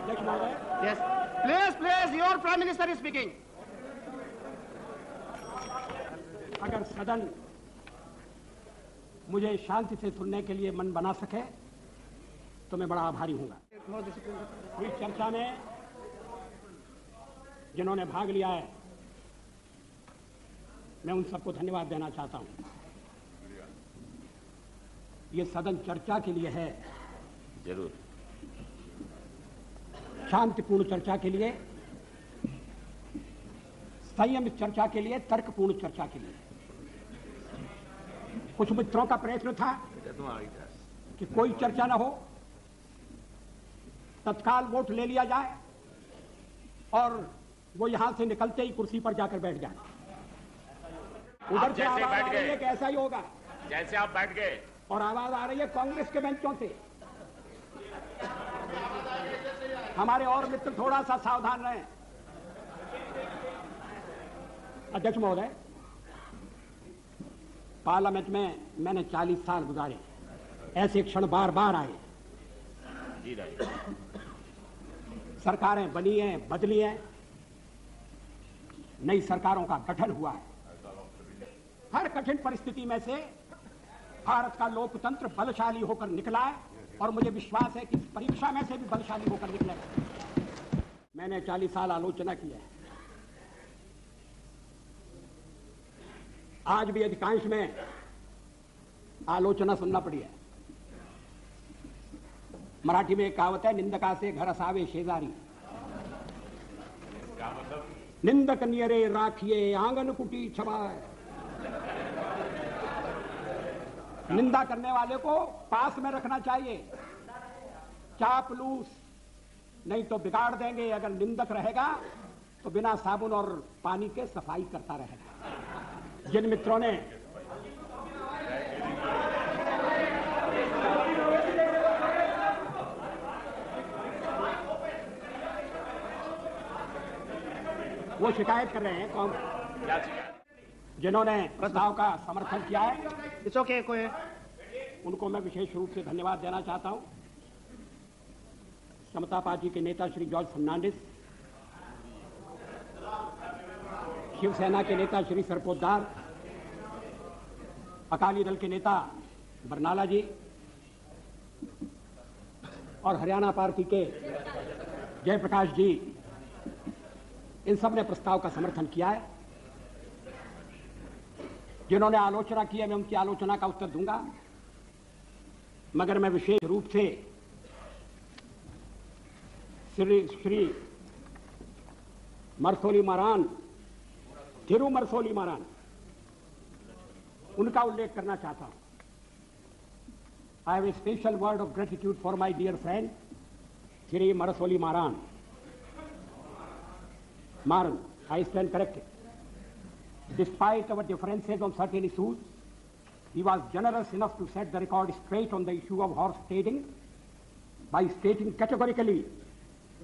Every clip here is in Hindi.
Yes. Please, your Prime Minister is speaking. अगर सदन मुझे शांति से सुनने के लिए मन बना सके तो मैं बड़ा आभारी हूंगा। इस चर्चा में जिन्होंने भाग लिया है मैं उन सबको धन्यवाद देना चाहता हूं। ये सदन चर्चा के लिए है, जरूर शांतिपूर्ण चर्चा के लिए, संयमित चर्चा के लिए, तर्कपूर्ण चर्चा के लिए। कुछ मित्रों का प्रयत्न था कि कोई चर्चा न हो, तत्काल वोट ले लिया जाए और वो यहां से निकलते ही कुर्सी पर जाकर बैठ जाए। उधर से आवाज आ रही है कि ऐसा ही होगा, जैसे आप बैठ गए, और आवाज आ रही है कांग्रेस के बेंचों से। हमारे और मित्र थोड़ा सा सावधान रहें। अध्यक्ष महोदय, पार्लियामेंट में मैंने 40 साल गुजारे, ऐसे क्षण बार बार आए। जी राइट। सरकारें बनी हैं, बदली हैं, नई सरकारों का गठन हुआ है। हर कठिन परिस्थिति में से भारत का लोकतंत्र बलशाली होकर निकला है और मुझे विश्वास है कि इस परीक्षा में से भी बलशाली होकर निकलेगा। मैंने 40 साल आलोचना की है, आज भी अधिकांश में आलोचना सुनना पड़ी है। मराठी में एक कहावत है, निंदका से घर असावे शेजारी। निंदक नियरे राखिए आंगन कुटी छवाए। निंदा करने वाले को पास में रखना चाहिए, चापलूस नहीं तो बिगाड़ देंगे। अगर निंदक रहेगा तो बिना साबुन और पानी के सफाई करता रहेगा। जिन मित्रों ने वो शिकायत कर रहे हैं, जिन्होंने प्रस्ताव का समर्थन किया है, It's okay, कोई उनको मैं विशेष रूप से धन्यवाद देना चाहता हूं। समता पार्टी के नेता श्री जॉर्ज फर्नांडिस, शिवसेना के नेता श्री शरद पोद्दार, अकाली दल के नेता बरनाला जी और हरियाणा पार्टी के जयप्रकाश जी, इन सब ने प्रस्ताव का समर्थन किया है। जिन्होंने आलोचना की है मैं उनकी आलोचना का उत्तर दूंगा, मगर मैं विशेष रूप से श्री मरसोली मारान, थिरु मरसोली मारान, उनका उल्लेख करना चाहता हूं। I have a special word of gratitude for my dear friend Shri Murasoli Maran. Maran, I stand corrected. Despite our differences on certain issues, he was generous enough to set the record straight on the issue of horse trading by stating categorically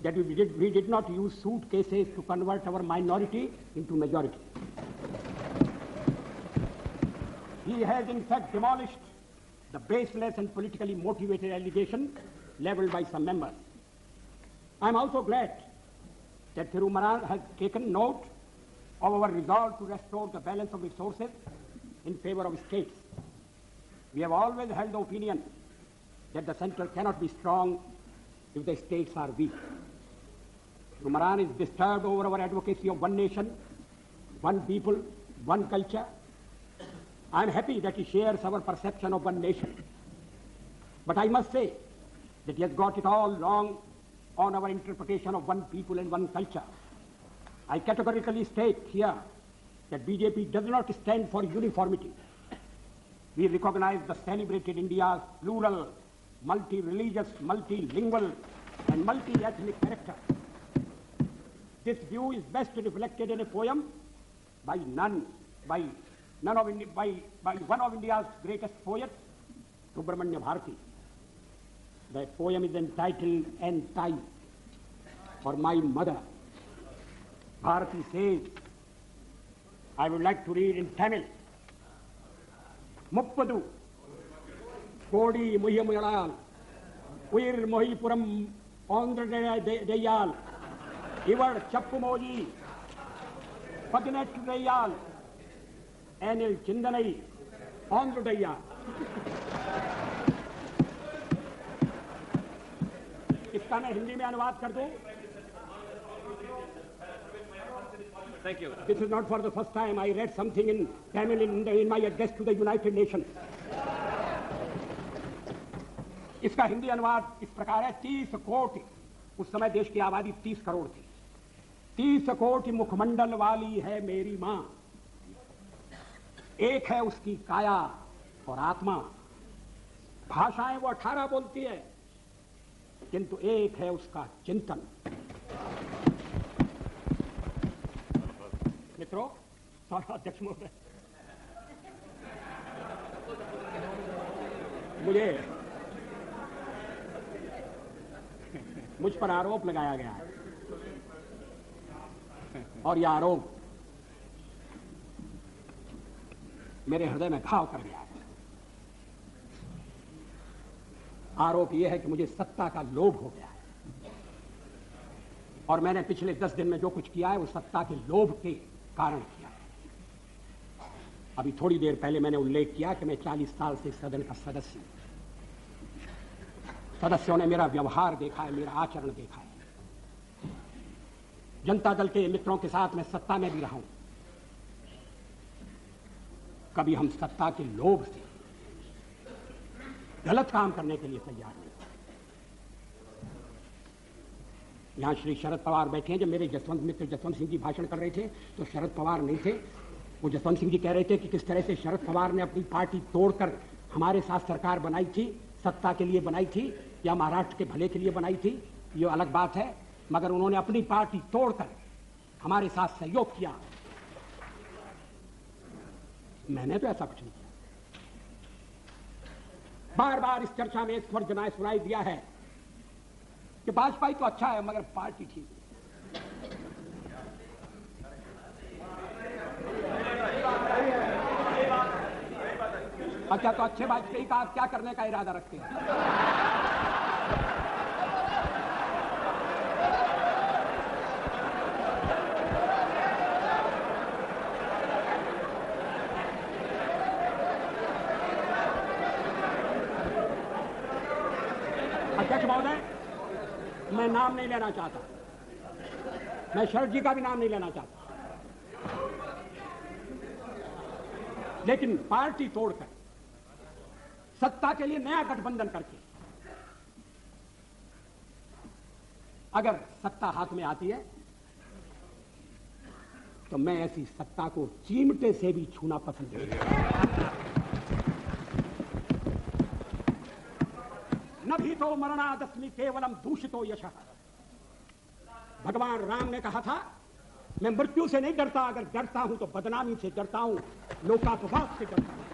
that we did not use suitcases to convert our minority into majority. He has in fact demolished the baseless and politically motivated allegation leveled by some members. I am also glad that Thiru Maran has taken note of our resolve to restore the balance of resources in favor of states. We have always held the opinion that the center cannot be strong if the states are weak. Thiru Maran is disturbed over our advocacy of one nation, one people, one culture. I am happy that he shares our perception of one nation. But I must say that he has got it all wrong on our interpretation of one people and one culture. I categorically state here that BJP does not stand for uniformity. We recognize the celebrated India's plural, multi-religious, multilingual, and multi-ethnic character. This view is best reflected in a poem by one of India's greatest poets, Subramanya Bharati. That poem is entitled Anti, for my mother. Bharati says, I would like to read in Tamil. Muppadu, Kodi Muhiyamuyalal, Uir Mohipuram Dayal, Ivar Chappumoji, Padinet Dayal, Anil Chindanai, Andhra Dayal. इसका मैं हिंदी में अनुवाद कर दूं. Thank you. This is not for the first time. I read something in Tamil in my address to the United Nations. इसका हिंदी अनुवाद इस प्रकार है. 30 कोटि, उस समय देश की आबादी 30 करोड़ थी. 30 कोटि मुखमंडल वाली है मेरी मां. एक है उसकी काया और आत्मा. भाषाएं वो 18 बोलती है, किंतु एक है उसका चिंतन. मित्रों, अध्यक्ष महोदय, मुझ पर आरोप लगाया गया है और यह आरोप मेरे हृदय में घाव कर गया है. आरोप यह है कि मुझे सत्ता का लोभ हो गया है और मैंने पिछले 10 दिन में जो कुछ किया है वो सत्ता के लोभ के कारण किया है. अभी थोड़ी देर पहले मैंने उल्लेख किया कि मैं 40 साल से सदन का सदस्य हूं. सदस्यों ने मेरा व्यवहार देखा है, मेरा आचरण देखा है. जनता दल के मित्रों के साथ मैं सत्ता में भी रहा हूं. कभी हम सत्ता के लोभ से गलत काम करने के लिए तैयार नहीं. यहां श्री शरद पवार बैठे हैं. जब मेरे मित्र जसवंत सिंह जी भाषण कर रहे थे तो शरद पवार नहीं थे. वो जसवंत सिंह जी कह रहे थे कि किस तरह से शरद पवार ने अपनी पार्टी तोड़कर हमारे साथ सरकार बनाई थी, सत्ता के लिए बनाई थी या महाराष्ट्र के भले के लिए बनाई थी, ये अलग बात है. मगर उन्होंने अपनी पार्टी तोड़कर हमारे साथ सहयोग किया. मैंने तो ऐसा कुछ नहीं किया. बार बार इस चर्चा में इस पर सुनाई दिया है कि भाजपा तो अच्छा है मगर पार्टी ठीक है. अच्छा, तो अच्छे वाजपेयी का आप क्या करने का इरादा रखते हैं? अध्यक्ष महोदय, मैं नाम नहीं लेना चाहता. मैं शरद जी का भी नाम नहीं लेना चाहता. लेकिन पार्टी तोड़कर सत्ता के लिए नया गठबंधन करके अगर सत्ता हाथ में आती है तो मैं ऐसी सत्ता को चिमटे से भी छूना पसंद नहीं करता. नभी तो मरणादस्मि केवलम दूषितो यशः. भगवान राम ने कहा था, मैं मृत्यु से नहीं डरता, अगर डरता हूं तो बदनामी से डरता हूं, लोकापवाद से डरता हूं.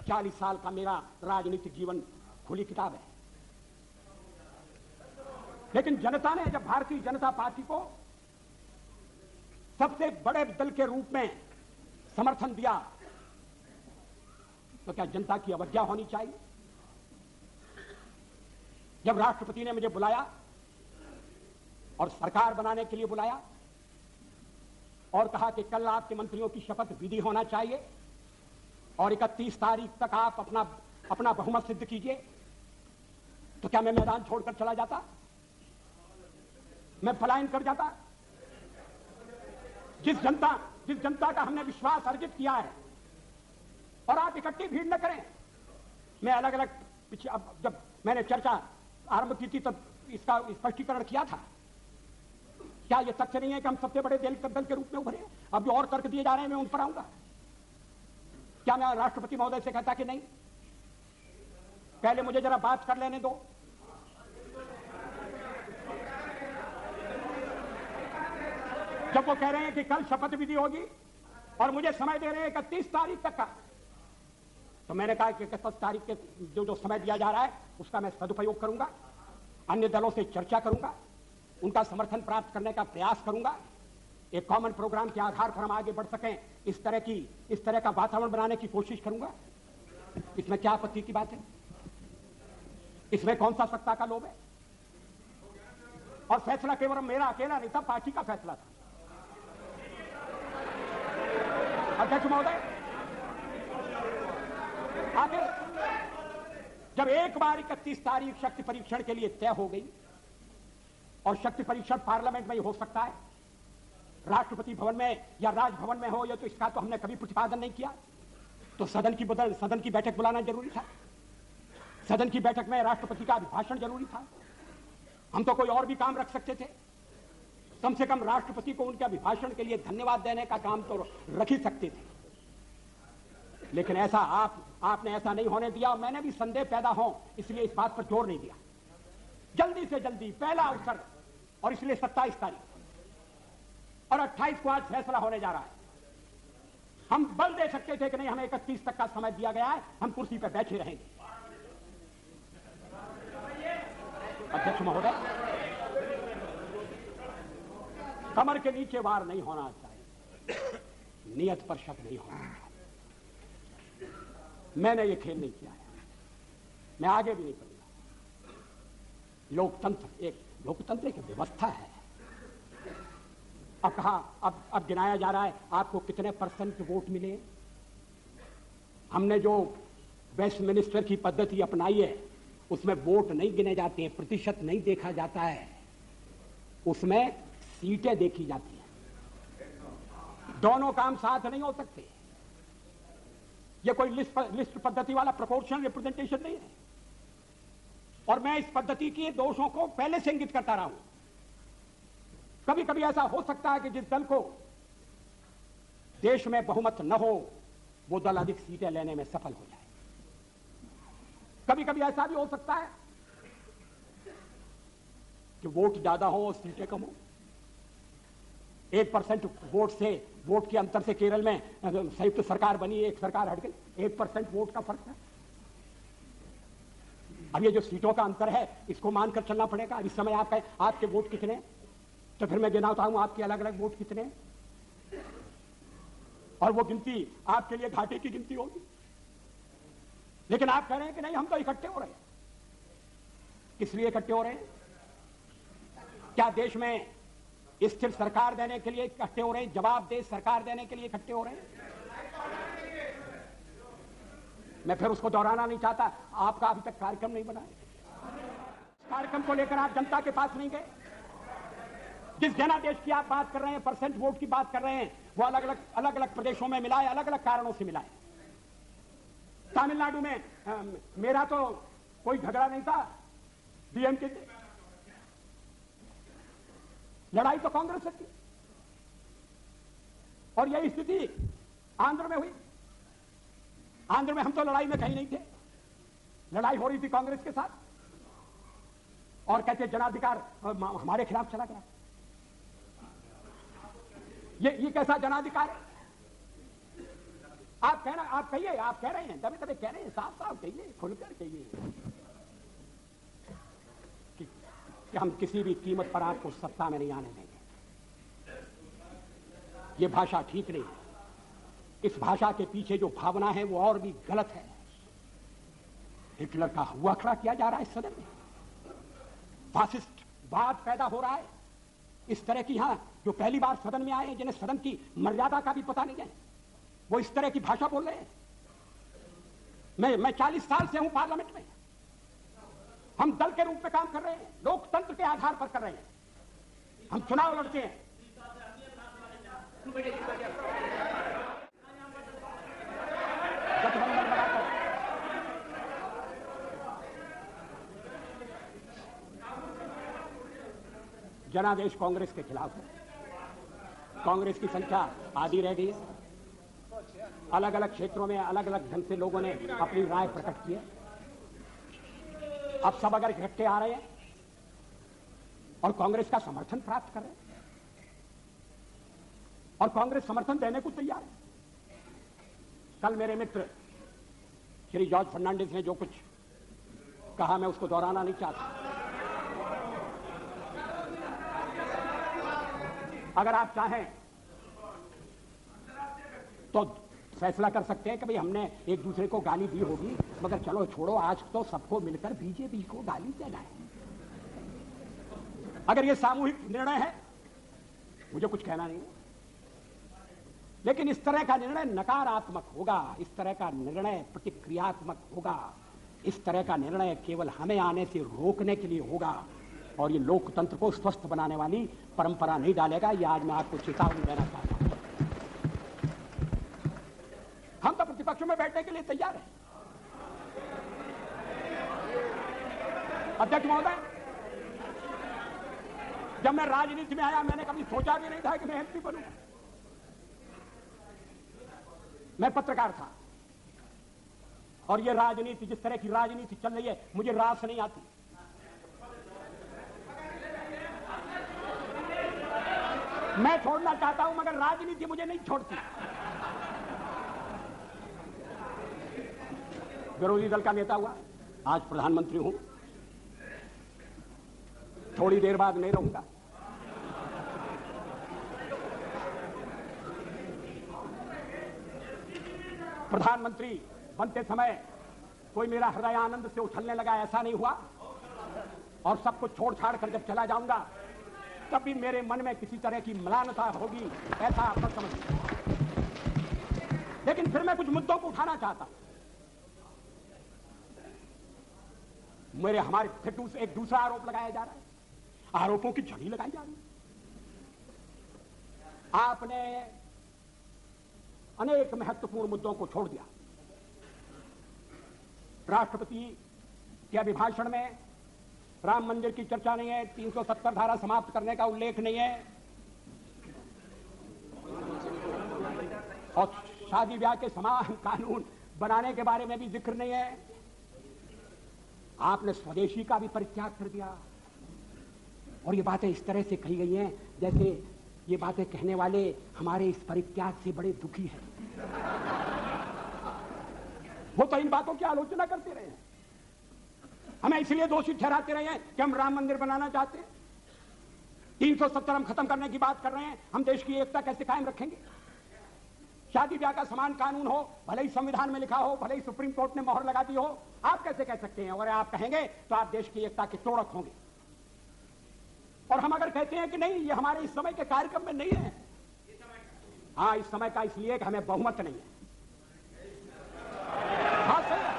40 साल का मेरा राजनीतिक जीवन खुली किताब है. लेकिन जनता ने जब भारतीय जनता पार्टी को सबसे बड़े दल के रूप में समर्थन दिया तो क्या जनता की अवज्ञा होनी चाहिए? जब राष्ट्रपति ने मुझे बुलाया और सरकार बनाने के लिए बुलाया और कहा कि कल आपके मंत्रियों की शपथ विधि होना चाहिए और 31 तारीख तक आप अपना बहुमत सिद्ध कीजिए, तो क्या मैं मैदान छोड़कर चला जाता? मैं पलायन कर जाता? जिस जनता का हमने विश्वास अर्जित किया है, और आप इकट्ठी भीड़ न करें. मैं अलग अलग पीछे अब जब मैंने चर्चा आरंभ की थी तब इसका स्पष्टीकरण किया था. क्या यह तथ्य नहीं है कि हम सबसे बड़े दल के रूप में उभरे? अब जो और तर्क दिए जा रहे हैं मैं उन पर आऊंगा. क्या मैं राष्ट्रपति महोदय से कहता कि नहीं, पहले मुझे जरा बात कर लेने दो. जब वो कह रहे हैं कि कल शपथ विधि होगी और मुझे समय दे रहे हैं 31 तारीख तक का, तो मैंने कहा कि 31 तारीख के जो समय दिया जा रहा है उसका मैं सदुपयोग करूंगा, अन्य दलों से चर्चा करूंगा, उनका समर्थन प्राप्त करने का प्रयास करूंगा, एक कॉमन प्रोग्राम के आधार पर हम आगे बढ़ सकें, इस तरह का वातावरण बनाने की कोशिश करूंगा. इसमें क्या आपत्ति की बात है? इसमें कौन सा सत्ता का लोभ है? और फैसला केवल मेरा अकेला नहीं था, पार्टी का फैसला था। अध्यक्ष महोदय, आखिर जब एक बार 31 तारीख शक्ति परीक्षण के लिए तय हो गई और शक्ति परीक्षण पार्लियामेंट में ही हो सकता है, राष्ट्रपति भवन में या राजभवन में हो, या तो इसका तो हमने कभी प्रतिपादन नहीं किया, तो सदन की बैठक बुलाना जरूरी था। सदन की बैठक में राष्ट्रपति का अभिभाषण जरूरी था। हम तो कोई और भी काम रख सकते थे, कम से कम राष्ट्रपति को उनके अभिभाषण के लिए धन्यवाद देने का काम तो रख ही सकते थे। लेकिन ऐसा आपने ऐसा नहीं होने दिया, और मैंने भी संदेह पैदा हो इसलिए इस बात पर जोर नहीं दिया। जल्दी से जल्दी पहला अवसर, और इसलिए 27 तारीख और 28 को आज फैसला होने जा रहा है। हम बल दे सकते थे कि नहीं, हमें 31 तक का समय दिया गया है, हम कुर्सी पर बैठे रहेंगे। अध्यक्ष महोदय, कमर के नीचे वार नहीं होना चाहिए, नियत पर शक नहीं होना चाहिए। मैंने ये खेल नहीं किया है, मैं आगे भी नहीं करूंगा। लोकतंत्र एक व्यवस्था है। अब कहा, अब गिनाया जा रहा है आपको कितने % वोट मिले। हमने जो वेस्टमिनिस्टर की पद्धति अपनाई है उसमें वोट नहीं गिने जाते हैं, प्रतिशत नहीं देखा जाता है, उसमें सीटें देखी जाती हैं। दोनों काम साथ नहीं हो सकते। ये कोई लिस्ट पद्धति वाला प्रोपोर्शनल रिप्रेजेंटेशन नहीं है। और मैं इस पद्धति के दोषों को पहले से इंगित करता रहा हूं। कभी कभी ऐसा हो सकता है कि जिस दल को देश में बहुमत न हो, वो दल अधिक सीटें लेने में सफल हो जाए। कभी कभी ऐसा भी हो सकता है कि वोट ज्यादा हो और सीटें कम हो। 1% वोट के अंतर से केरल में संयुक्त सरकार बनी, एक सरकार हट गई, 1% वोट का फर्क है। अब ये जो सीटों का अंतर है, इसको मानकर चलना पड़ेगा। इस समय आपके वोट कितने, तो फिर मैं गिनाता हूं आपके अलग अलग वोट कितने, और वो गिनती आपके लिए घाटे की गिनती होगी। लेकिन आप कह रहे हैं कि नहीं, हम तो इकट्ठे हो रहे हैं। किस लिए इकट्ठे हो रहे हैं? क्या देश में स्थिर सरकार देने के लिए इकट्ठे हो रहे हैं? जवाबदेह सरकार देने के लिए इकट्ठे हो रहे हैं? मैं फिर उसको दोहराना नहीं चाहता। आपका अभी तक कार्यक्रम नहीं बना है। कार्यक्रम को लेकर आप जनता के पास नहीं गए। जिस जनादेश की आप बात कर रहे हैं, % वोट की बात कर रहे हैं, वो अलग अलग प्रदेशों में मिला है, अलग अलग कारणों से मिला है। तमिलनाडु में मेरा तो कोई झगड़ा नहीं था डीएमके से, लड़ाई तो कांग्रेस से थी। और यही स्थिति आंध्र में हुई। आंध्र में हम तो लड़ाई में कहीं नहीं थे, लड़ाई हो रही थी कांग्रेस के साथ, और कहते जनाधिकार हमारे खिलाफ चला गया। ये कैसा जनाधिकार है? आप कह रहे हैं, दबे दबे कह रहे हैं, साफ साफ कहिए, खुलकर कहिए कि हम किसी भी कीमत पर आपको सत्ता में नहीं आने देंगे। ये भाषा ठीक नहीं है। इस भाषा के पीछे जो भावना है वो और भी गलत है। हिटलर का हुआ खड़ा किया जा रहा है इस सदन में, फासिस्ट वाद पैदा हो रहा है। इस तरह की, यहां जो पहली बार सदन में आए हैं, जिन्हें सदन की मर्यादा का भी पता नहीं है, वो इस तरह की भाषा बोल रहे हैं। मैं 40 साल से हूं पार्लियामेंट में। हम दल के रूप में काम कर रहे हैं, लोकतंत्र के आधार पर कर रहे हैं। हम चुनाव लड़ते हैं। गठबंधन बनाकर जनादेश कांग्रेस के खिलाफ है। कांग्रेस की संख्या आधी रह गई है। अलग अलग क्षेत्रों में अलग अलग ढंग से लोगों ने अपनी राय प्रकट की है। अब सब अगर इकट्ठे आ रहे हैं और कांग्रेस का समर्थन प्राप्त कर रहे हैं, और कांग्रेस समर्थन देने को तैयार है। कल मेरे मित्र श्री जॉर्ज फर्नांडिस ने जो कुछ कहा, मैं उसको दोहराना नहीं चाहता। अगर आप चाहें तो फैसला कर सकते हैं कि भाई हमने एक दूसरे को गाली दी होगी, मगर चलो छोड़ो, आज तो सबको मिलकर बीजेपी को गाली देना है। अगर ये सामूहिक निर्णय है, मुझे कुछ कहना नहीं है, लेकिन इस तरह का निर्णय नकारात्मक होगा, इस तरह का निर्णय प्रतिक्रियात्मक होगा, इस तरह का निर्णय केवल हमें आने से रोकने के लिए होगा और ये लोकतंत्र को स्वस्थ बनाने वाली परंपरा नहीं डालेगा। ये आज मैं आपको चेतावनी देना चाहता हूं। हम तो प्रतिपक्ष में बैठने के लिए तैयार हैं। अध्यक्ष महोदय, जब मैं राजनीति में आया मैंने कभी सोचा भी नहीं था कि मैं एमपी बनूंगा। मैं पत्रकार था और ये राजनीति, जिस तरह की राजनीति चल रही है, मुझे रास नहीं आती। मैं छोड़ना चाहता हूं मगर राजनीति मुझे नहीं छोड़ती। विरोधी दल का नेता हुआ, आज प्रधानमंत्री हूं, थोड़ी देर बाद नहीं रहूंगा। प्रधानमंत्री बनते समय कोई मेरा हृदय आनंद से उछलने लगा, ऐसा नहीं हुआ। और सब कुछ छोड़ छाड़ कर जब चला जाऊंगा तब भी मेरे मन में किसी तरह की म्लानता होगी, ऐसा आप सब समझिए। लेकिन फिर मैं कुछ मुद्दों को उठाना चाहता हूं। हमारे फिर एक दूसरा आरोप लगाया जा रहा है, आरोपों की झड़ी लगाई जा रही है। आपने अनेक महत्वपूर्ण मुद्दों को छोड़ दिया। राष्ट्रपति के अभिभाषण में राम मंदिर की चर्चा नहीं है, 370 धारा समाप्त करने का उल्लेख नहीं है, और शादी ब्याह के समान कानून बनाने के बारे में भी जिक्र नहीं है। आपने स्वदेशी का भी परित्याग कर दिया और ये बातें इस तरह से कही गई हैं जैसे ये बातें कहने वाले हमारे इस परित्याग से बड़े दुखी हैं। वो तो इन बातों की आलोचना करते रहे हैं, हमें इसलिए दोषी ठहराते रहे हैं कि हम राम मंदिर बनाना चाहते हैं। 370 हम खत्म करने की बात कर रहे हैं, हम देश की एकता कैसे कायम रखेंगे? शादी ब्याह का समान कानून हो, भले ही संविधान में लिखा हो, भले ही सुप्रीम कोर्ट ने मोहर लगा दी हो, आप कैसे कह सकते हैं? अगर आप कहेंगे तो आप देश की एकता के तोड़क होंगे। और हम अगर कहते हैं कि नहीं, ये हमारे इस समय के कार्यक्रम में नहीं है, हाँ इस समय का इसलिए कि हमें बहुमत नहीं है। हाँ सही है,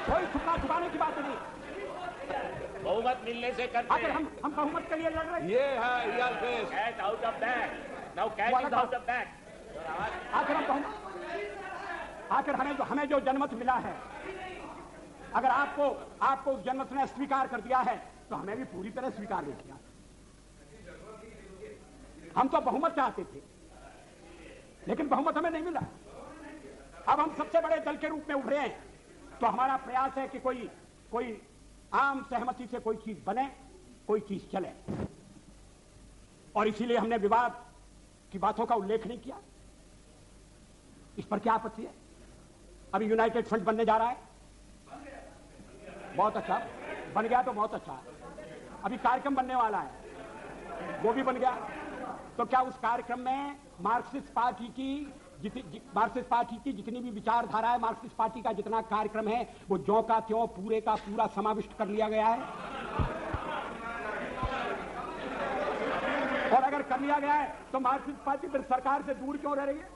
कोई छुपाने की बात नहीं। बहुमत मिलने से करते आखिर हम बहुमत के लिए लड़ रहे हैं। ये है cat out of bag, now cat is out of bag. आखिर हमें जो जनमत मिला है, अगर आपको उस जनमत ने स्वीकार कर दिया है तो हमें भी पूरी तरह स्वीकार नहीं किया। हम तो बहुमत चाहते थे लेकिन बहुमत हमें नहीं मिला। अब हम सबसे बड़े दल के रूप में उभरे हैं तो हमारा प्रयास है कि कोई आम सहमति से कोई चीज बने, कोई चीज चले, और इसीलिए हमने विवाद की बातों का उल्लेख नहीं किया। इस पर क्या आपत्ति है? अभी यूनाइटेड फ्रंट बनने जा रहा है, बहुत अच्छा, बन गया तो बहुत अच्छा है। अभी कार्यक्रम बनने वाला है, वो भी बन गया, तो क्या उस कार्यक्रम में मार्क्सिस्ट पार्टी की जितनी भी विचारधारा है, मार्क्सिस्ट पार्टी का जितना कार्यक्रम है, वो ज्यों का त्यों पूरे का पूरा समाविष्ट कर लिया गया है? और अगर कर लिया गया है तो मार्क्सिस्ट पार्टी फिर सरकार से दूर क्यों रह रही है?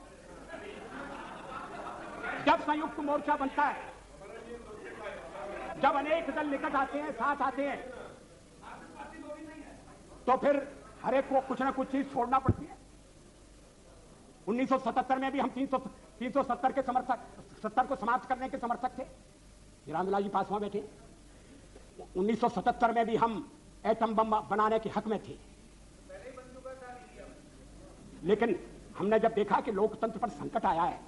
जब संयुक्त मोर्चा बनता है, जब अनेक दल निकट आते हैं, साथ आते हैं, तो फिर हर एक को कुछ ना कुछ चीज छोड़ना पड़ती है। 1977 में भी हम 370 के समर्थक, 70 को समाप्त करने के समर्थक थे। रामविलास जी पासवान बैठे। 1977 में भी हम एटम बम बनाने के हक में थे, लेकिन हमने जब देखा कि लोकतंत्र पर संकट आया है,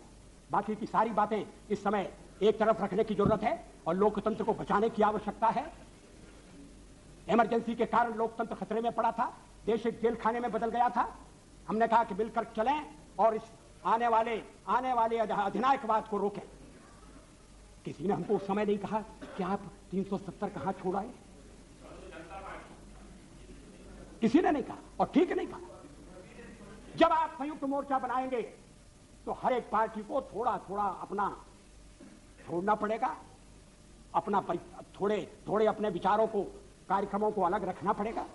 बाकी की सारी बातें इस समय एक तरफ रखने की जरूरत है और लोकतंत्र को बचाने की आवश्यकता है। इमरजेंसी के कारण लोकतंत्र खतरे में पड़ा था, देश एक जेल खाने में बदल गया था। हमने कहा कि मिलकर चलें और इस आने वाले अधिनायकवाद को रोकें। किसी ने हमको उस समय नहीं कहा कि आप 370 कहां छोड़ाए, किसी ने नहीं कहा, और ठीक नहीं कहा। जब आप संयुक्त मोर्चा बनाएंगे तो हर एक पार्टी को थोड़ा थोड़ा अपना छोड़ना पड़ेगा, अपना थोड़े अपने विचारों को, कार्यक्रमों को अलग रखना पड़ेगा।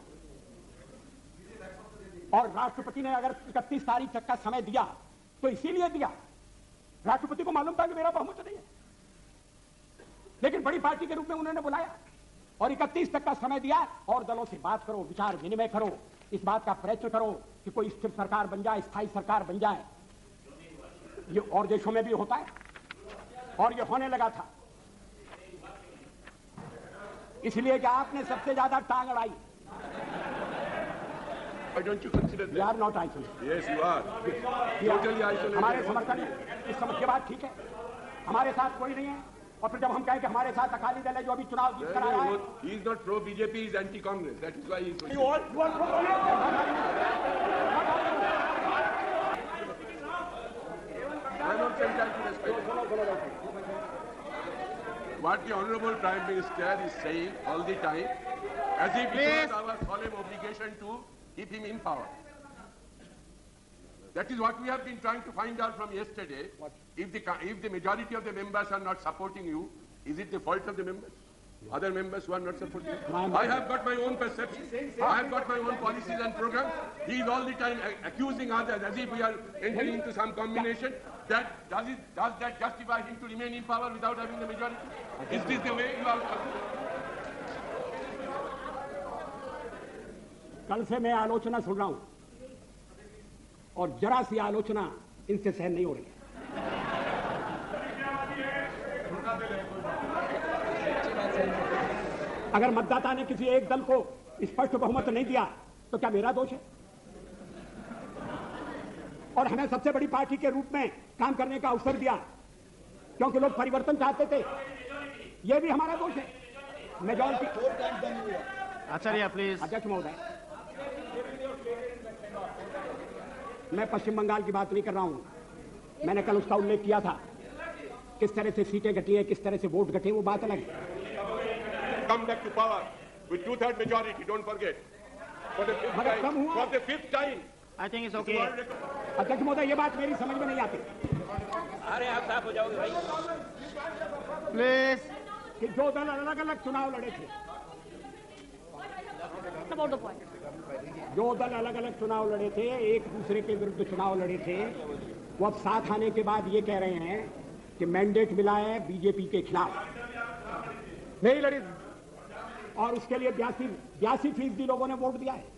और राष्ट्रपति ने अगर 31 तारीख तक का समय दिया तो इसीलिए दिया, राष्ट्रपति को मालूम था कि मेरा बहुमत नहीं है, लेकिन बड़ी पार्टी के रूप में उन्होंने बुलाया और 31 तक का समय दिया। और दलों से बात करो, विचार विनिमय करो, इस बात का प्रयत्न करो कि कोई स्थिर सरकार बन जाए, स्थायी सरकार बन जाए। ये और देशों में भी होता है और ये होने लगा था, इसलिए कि आपने सबसे ज्यादा टांग अड़ाई। Why don't you consider We that? are not isolated. Yes, you are. Totally isolated. हमारे समर्थन है, इस समझ के बाद ठीक है, हमारे साथ कोई नहीं है। और फिर जब हम कहें कि हमारे साथ अकाली दल है जो अभी चुनाव जीत कर आया है, He is not pro BJP, he is anti Congress. That is why he is. you I am also entitled to respect. What the Honorable Prime Minister is saying all the time, as if it was our solemn obligation to keep him in power. That is what we have been trying to find out from yesterday. If the majority of the members are not supporting you, is it the fault of the members? Other members who are not supporting you? I have got my own perception. I have got my own policies and programs. He is all the time accusing others as if we are entering into some combination. Does that justify him to remain in power without having the majority? Is this the way you are? कल से मैं आलोचना सुन रहा हूं और जरा सी आलोचना इनसे सहन नहीं हो रही है। अगर मतदाता ने किसी एक दल को स्पष्ट बहुमत नहीं दिया तो क्या मेरा दोष है? और हमें सबसे बड़ी पार्टी के रूप में काम करने का अवसर दिया क्योंकि लोग परिवर्तन चाहते थे, यह भी हमारा दोष है। मेजॉरिटी। Acharya please. अध्यक्ष महोदय, मैं पश्चिम बंगाल की बात नहीं कर रहा हूं, मैंने कल उसका उल्लेख किया था, किस तरह से सीटें घटी है, किस तरह से वोट घटे, वो बात अलग है। Come back to power with 2/3 majority. Don't forget. For the fifth मगर कम time. हुआ। For the fifth time. I think it's okay. अध्यक्ष महोदय, ये बात मेरी समझ में नहीं आती अरे आप साफ हो जाओगे भाई। प्लीज कि जो दल अलग अलग चुनाव लड़े थे, जो दल अलग अलग चुनाव लड़े थे, एक दूसरे के विरुद्ध चुनाव लड़े थे, वो अब साथ आने के बाद ये कह रहे हैं कि मैंडेट मिला है बीजेपी के खिलाफ नहीं लड़ी और उसके लिए 82% लोगों ने वोट दिया है।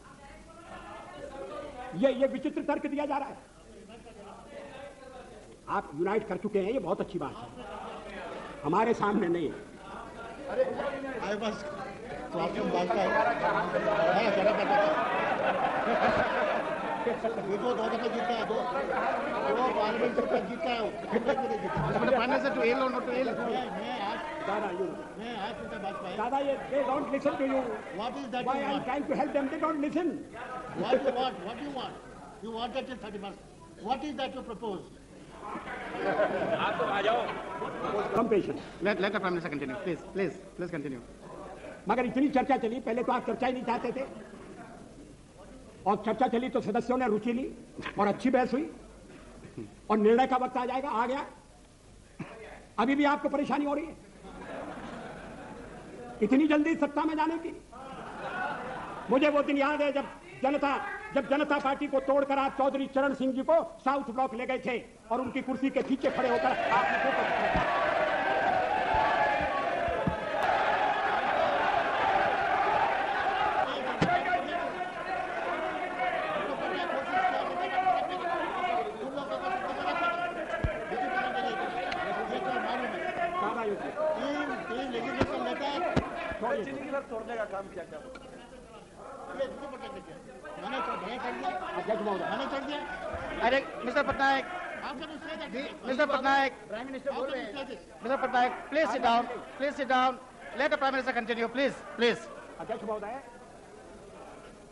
ये विचित्र तर्क दिया जा रहा है। आप यूनाइट कर चुके हैं, ये बहुत अच्छी बात है, हमारे सामने नहीं है। तो आपको बात का ये तो 2 दफा जीता है, दो पार्लियामेंट जीता है। टू एल और नॉट टू एल। मैं आज उनका बात पाया। दादा, ये they don't listen to you. What is that Why you I'm want? trying to help them, they don't listen. What you want? What you want? You want that till 31st. What is that you propose? आप तो आ जाओ। Some patience. Let the prime minister continue please continue. मगर इतनी चर्चा चली, पहले तो आप चर्चा ही नहीं चाहते थे और चर्चा चली तो सदस्यों ने रुचि ली और अच्छी बहस हुई और निर्णय का वक्त आ जाएगा, आ गया। अभी भी आपको परेशानी हो रही है इतनी जल्दी सत्ता में जाने की। मुझे वो दिन याद है जब जनता पार्टी को तोड़कर आप चौधरी चरण सिंह जी को साउथ ब्लॉक ले गए थे और उनकी कुर्सी के पीछे खड़े होकर आपने अरे मिस्टर पटनायक, प्राइम मिनिस्टर बोल रहे हैं। Mister Patnaik please sit down, let the prime minister continue please. अध्यक्ष महोदय,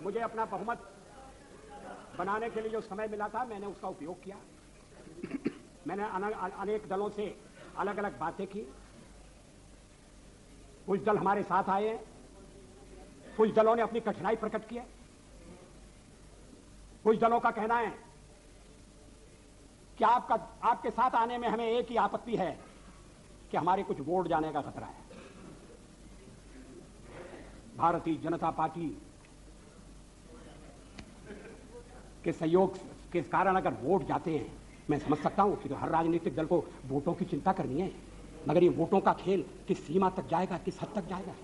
मुझे अपना बहुमत बनाने के लिए जो समय मिला था मैंने उसका उपयोग किया। मैंने अनेक दलों से अलग अलग बातें की। कुछ दल हमारे साथ आए हैं, कुछ दलों ने अपनी कठिनाई प्रकट की है, कुछ दलों का कहना है कि आपके साथ आने में हमें एक ही आपत्ति है कि हमारे कुछ वोट जाने का खतरा है। भारतीय जनता पार्टी के सहयोग के कारण अगर वोट जाते हैं, मैं समझ सकता हूं कि तो हर राजनीतिक दल को वोटों की चिंता करनी है, मगर ये वोटों का खेल किस सीमा तक जाएगा, किस हद तक जाएगा?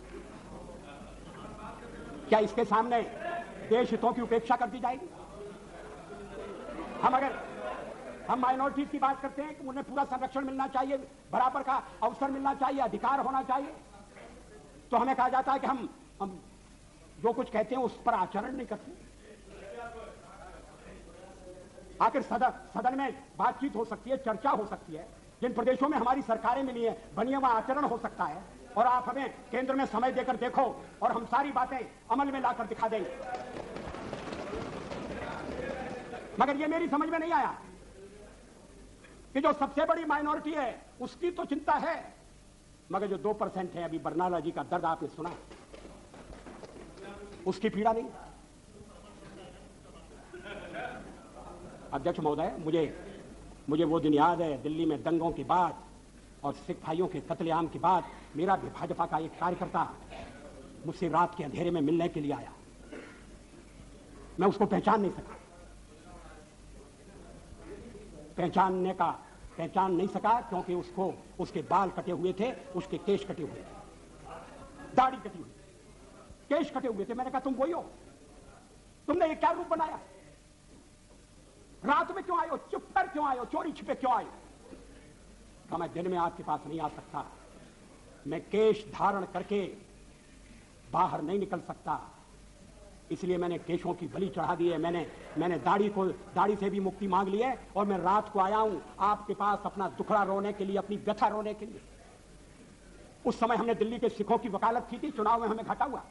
क्या इसके सामने देश हितों की उपेक्षा कर दी जाएगी? हम माइनॉरिटीज की बात करते हैं कि उन्हें पूरा संरक्षण मिलना चाहिए, बराबर का अवसर मिलना चाहिए, अधिकार होना चाहिए, तो हमें कहा जाता है कि हम जो कुछ कहते हैं उस पर आचरण नहीं करते। आखिर सदन में बातचीत हो सकती है, चर्चा हो सकती है, जिन प्रदेशों में हमारी सरकारें मिली है बनी है वहां आचरण हो सकता है, और आप हमें केंद्र में समय देकर देखो और हम सारी बातें अमल में लाकर दिखा देंगे। मगर ये मेरी समझ में नहीं आया कि जो सबसे बड़ी माइनॉरिटी है उसकी तो चिंता है, मगर जो 2% है, अभी बरनाला जी का दर्द आपने सुना, उसकी पीड़ा नहीं। अध्यक्ष महोदय, मुझे वो दिन याद है, दिल्ली में दंगों के बाद और सिख भाइयों के कत्लेआम के बाद मेरा भी भाजपा का एक कार्यकर्ता मुझसे रात के अंधेरे में मिलने के लिए आया। मैं उसको पहचान नहीं सका क्योंकि उसके बाल कटे हुए थे, उसके केश कटे हुए थे, दाढ़ी कटी हुई, केश कटे हुए थे। मैंने कहा तुम वही हो? तुमने ये क्या रूप बनाया? रात में क्यों आए हो? चुप कर क्यों आए हो? चोरी छिपे क्यों आए? कहा मैं दिन में आपके पास नहीं आ सकता, मैं केश धारण करके बाहर नहीं निकल सकता, इसलिए मैंने केशों की बलि चढ़ा दी है। मैंने दाढ़ी से भी मुक्ति मांग ली है और मैं रात को आया हूं आपके पास अपना दुखड़ा रोने के लिए, अपनी व्यथा रोने के लिए। उस समय हमने दिल्ली के सिखों की वकालत की थी, चुनाव में हमें घाटा हुआ।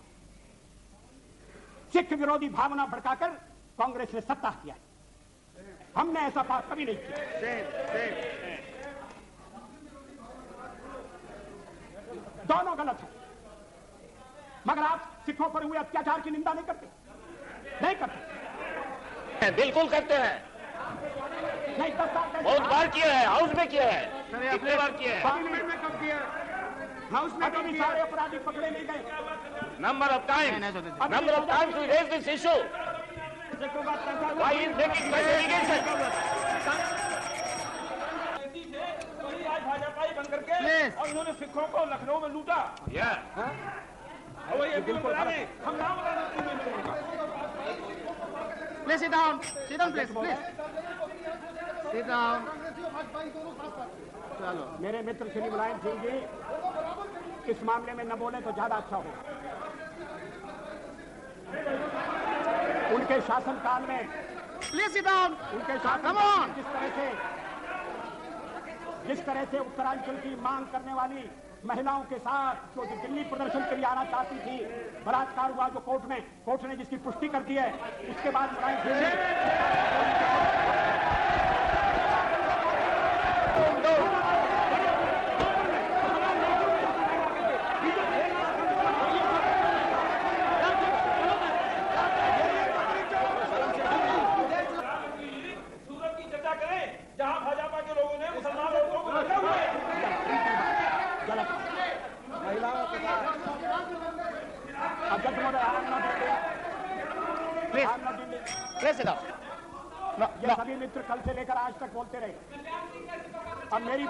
सिख विरोधी भावना भड़काकर कांग्रेस ने सत्ता किया, हमने ऐसा बात कभी नहीं किया। दोनों गलत है, मगर आप सिखों पर हुए अत्याचार की निंदा नहीं करते? बिल्कुल करते हैं, नहीं 10 साल बहुत बार किया है, हाउस में किया है, कितने बार किया है, पार्लियामेंट में कब किया? हाउस में कभी सारे अपराधी पकड़े नहीं गए? Number of times we raise this issue, why is making my delegation. भाजपाई बन करके और उन्होंने सिखों को लखनऊ में लूटा। हम नाम please sit down please sit down. चलो, मेरे मित्र श्री मुलायम सिंह जी इस मामले में न बोले तो ज्यादा अच्छा हो। उनके शासनकाल में प्लीज सिट डाउन, उनके शासनकाल में जिस तरह से उत्तरांचल की मांग करने वाली महिलाओं के साथ जो दिल्ली प्रदर्शन के लिए आना चाहती थी, बलात्कार हुआ जो कोर्ट ने जिसकी पुष्टि कर दी है, उसके बाद सूरत की चर्चा करें जहां भाजपा के लोगों ने मुसलमान लोगों को रखा हुआ है। महिलाओं के साथ ये सभी मित्र कल से लेकर आज तक बोलते रहे। अब मेरी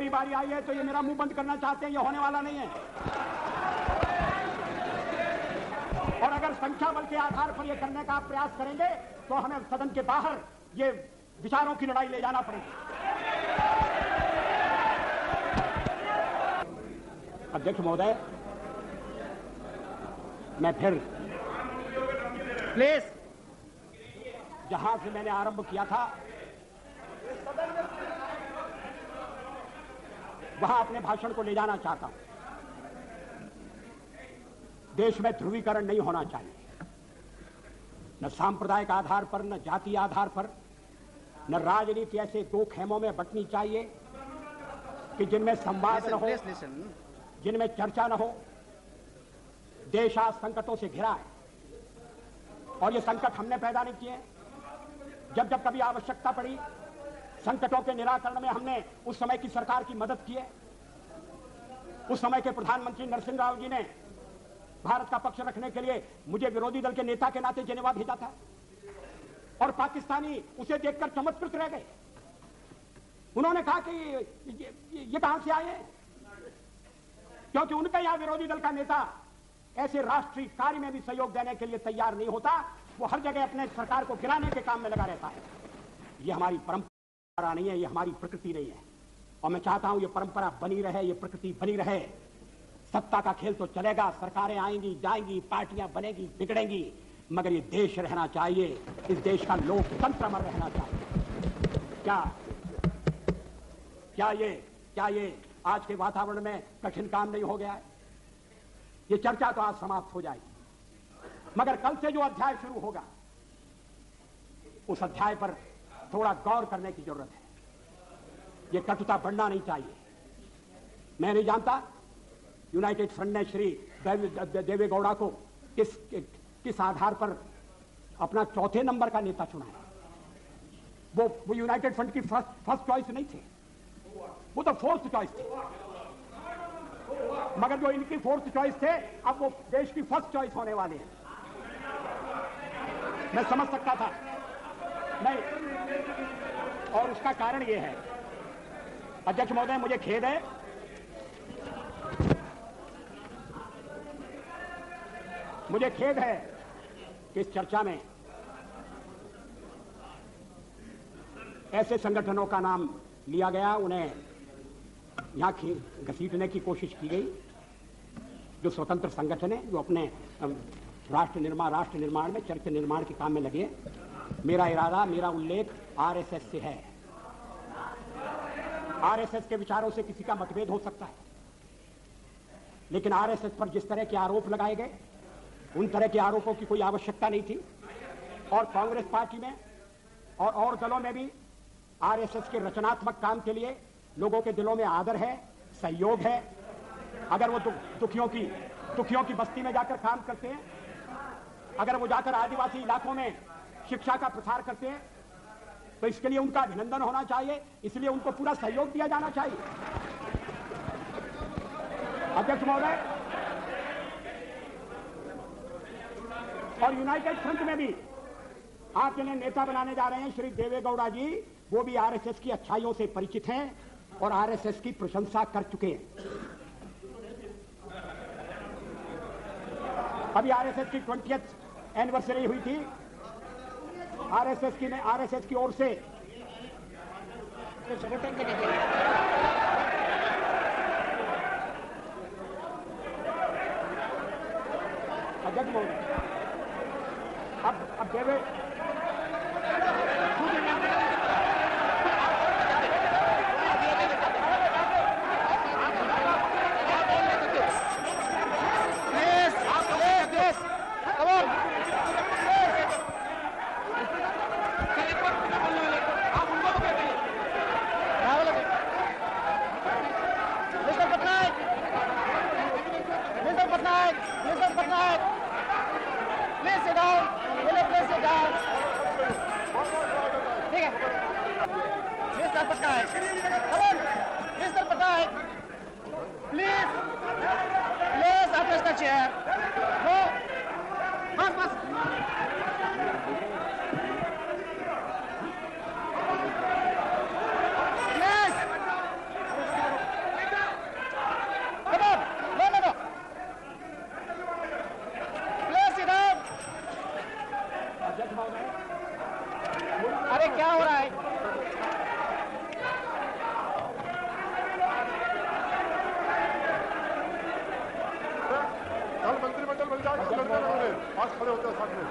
बारी आई है तो ये मेरा मुंह बंद करना चाहते हैं, ये होने वाला नहीं है। और अगर संख्या बल के आधार पर ये करने का आप प्रयास करेंगे तो हमें सदन के बाहर ये विचारों की लड़ाई ले जाना पड़ेगी। अध्यक्ष महोदय, मैं फिर प्लीज जहां से मैंने आरंभ किया था वहां अपने भाषण को ले जाना चाहता हूं। देश में ध्रुवीकरण नहीं होना चाहिए, न सांप्रदायिक आधार पर, न जातीय आधार पर, न राजनीति ऐसे दो खेमों में बंटनी चाहिए कि जिनमें संवाद न हो, जिनमें चर्चा न हो। देश आज संकटों से घिरा है और ये संकट हमने पैदा नहीं किए। जब जब कभी आवश्यकता पड़ी संकटों के निराकरण में हमने उस समय की सरकार की मदद की है। उस समय के प्रधानमंत्री नरसिंह राव जी ने भारत का पक्ष रखने के लिए मुझे विरोधी दल के नेता के नाते जेनेवा भेजा था और पाकिस्तानी उसे देखकर चमत्कृत रह गए। उन्होंने कहा कि ये कहां से आए, क्योंकि उनका यहां विरोधी दल का नेता ऐसे राष्ट्रीय कार्य में भी सहयोग देने के लिए तैयार नहीं होता। वो हर जगह अपने सरकार को गिराने के काम में लगा रहता है। ये हमारी परंपरा नहीं है, ये हमारी प्रकृति नहीं है और मैं चाहता हूं ये परंपरा बनी रहे, ये प्रकृति बनी रहे। सत्ता का खेल तो चलेगा, सरकारें आएंगी जाएंगी, पार्टियां बनेगी बिगड़ेंगी, मगर ये देश रहना चाहिए, इस देश का लोकतंत्र अमर रहना चाहिए। क्या ये आज के वातावरण में कठिन काम नहीं हो गया है? ये चर्चा तो आज समाप्त हो जाएगी, मगर कल से जो अध्याय शुरू होगा उस अध्याय पर थोड़ा गौर करने की जरूरत है। ये कटुता बढ़ना नहीं चाहिए। मैं नहीं जानता यूनाइटेड फ्रंट ने श्री देवेगौड़ा को किस आधार पर अपना चौथे नंबर का नेता चुना है। वो यूनाइटेड फ्रंट की फर्स्ट चॉइस नहीं थे, वो तो फोर्थ चॉइस थे। मगर जो इनकी फोर्थ चॉइस थे अब वो देश की फर्स्ट चॉइस होने वाले हैं। मैं समझ सकता था नहीं, और उसका कारण ये है, अध्यक्ष महोदय मुझे खेद है कि इस चर्चा में ऐसे संगठनों का नाम लिया गया, उन्हें यहां घसीटने की कोशिश की गई जो स्वतंत्र संगठन है, जो अपने राष्ट्र निर्माण में चरित्र निर्माण के काम में लगे। मेरा इरादा, मेरा उल्लेख आरएसएस से है। आरएसएस के विचारों से किसी का मतभेद हो सकता है, लेकिन आरएसएस पर जिस तरह के आरोप लगाए गए उन तरह के आरोपों की कोई आवश्यकता नहीं थी। और कांग्रेस पार्टी में और दलों में भी आरएसएस के रचनात्मक काम के लिए लोगों के दिलों में आदर है, सहयोग है। अगर वो दुखियों की बस्ती में जाकर काम करते हैं, अगर वो जाकर आदिवासी इलाकों में शिक्षा का प्रसार करते हैं, तो इसके लिए उनका अभिनंदन होना चाहिए, इसलिए उनको पूरा सहयोग दिया जाना चाहिए। अध्यक्ष महोदय, और यूनाइटेड फ्रंट में भी आप जिन्हें नेता बनाने जा रहे हैं श्री देवेगौड़ा जी, वो भी आरएसएस की अच्छाइयों से परिचित हैं और आरएसएस की प्रशंसा कर चुके हैं। अभी आरएसएस की 20th एनिवर्सरी हुई थी। आरएसएस की ओर से अध्यक्ष महोदय, अब देवे अरे क्या हो रहा है? कल मंत्रिमंडल बन जाएगा, आज खड़े होते हैं साथ में।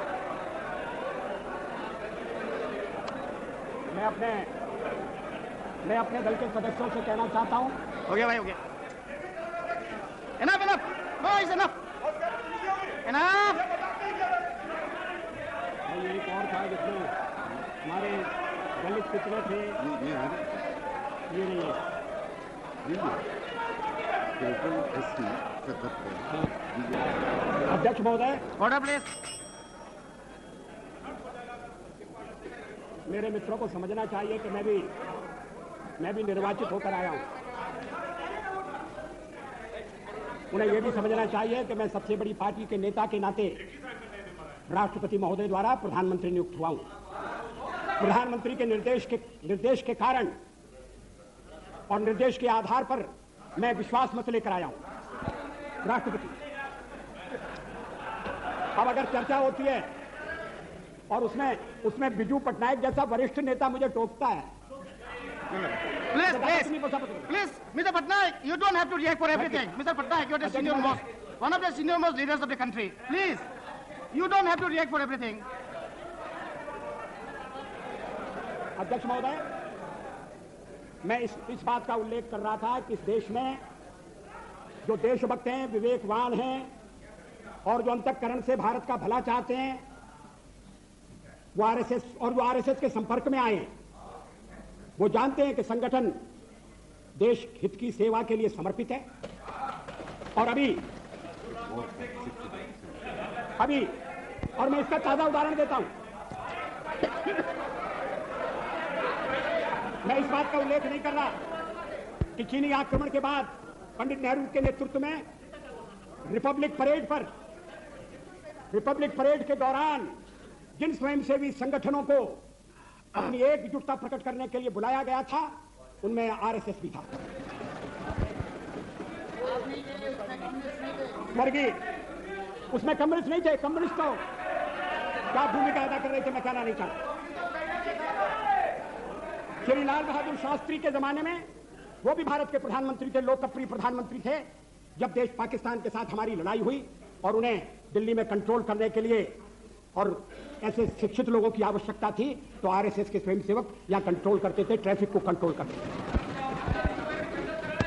मैं अपने दल के सदस्यों से कहना चाहता हूं। हो गया भाई, हो गया। Enough, enough. No, it's enough. Enough. एक और था जिसमें हमारे दलित पिछड़े थे, ये नहीं है। अध्यक्ष महोदय, ऑर्डर प्लीज। मेरे मित्रों को समझना चाहिए कि मैं भी मैं भी निर्वाचित होकर आया हूं। उन्हें यह भी समझना चाहिए कि मैं सबसे बड़ी पार्टी के नेता के नाते राष्ट्रपति महोदय द्वारा प्रधानमंत्री नियुक्त हुआ हूं। प्रधानमंत्री के निर्देश के कारण और निर्देश के आधार पर मैं विश्वास मत लेकर आया हूं। राष्ट्रपति, अब अगर चर्चा होती है और उसमें बिजू पटनायक जैसा वरिष्ठ नेता मुझे टोकता है। Please, Mr. Patnaik, you don't have to react for everything. Mr. Patnaik, you're one of the senior most leaders of the country. Please, you don't have to react for everything. अध्यक्ष महोदय, मैं इस बात का उल्लेख कर रहा था कि इस देश में जो देशभक्त हैं, विवेकवान हैं और जो अंतःकरण से भारत का भला चाहते हैं, वो आरएसएस के संपर्क में आए हैं। वो जानते हैं कि संगठन देश हित की सेवा के लिए समर्पित है। और अभी और मैं इसका ताजा उदाहरण देता हूं। मैं इस बात का उल्लेख नहीं कर रहा कि चीनी आक्रमण के बाद पंडित नेहरू के नेतृत्व में रिपब्लिक परेड के दौरान जिन स्वयंसेवी संगठनों को अपनी एकजुटता प्रकट करने के लिए बुलाया गया था, उनमें आरएसएस भी था। स्वर्गीय, उसमें कम्युनिस्ट नहीं थे। कम्युनिस्ट तो क्या भूमिका अदा कर रहे थे, मैं कहना नहीं चाहता। श्री लाल बहादुर शास्त्री के जमाने में वो भी भारत के प्रधानमंत्री थे, लोकप्रिय प्रधानमंत्री थे। जब देश पाकिस्तान के साथ हमारी लड़ाई हुई और उन्हें दिल्ली में कंट्रोल करने के लिए और ऐसे शिक्षित लोगों की आवश्यकता थी, तो आरएसएस के स्वयंसेवक यहां कंट्रोल करते थे, ट्रैफिक को कंट्रोल करते थे।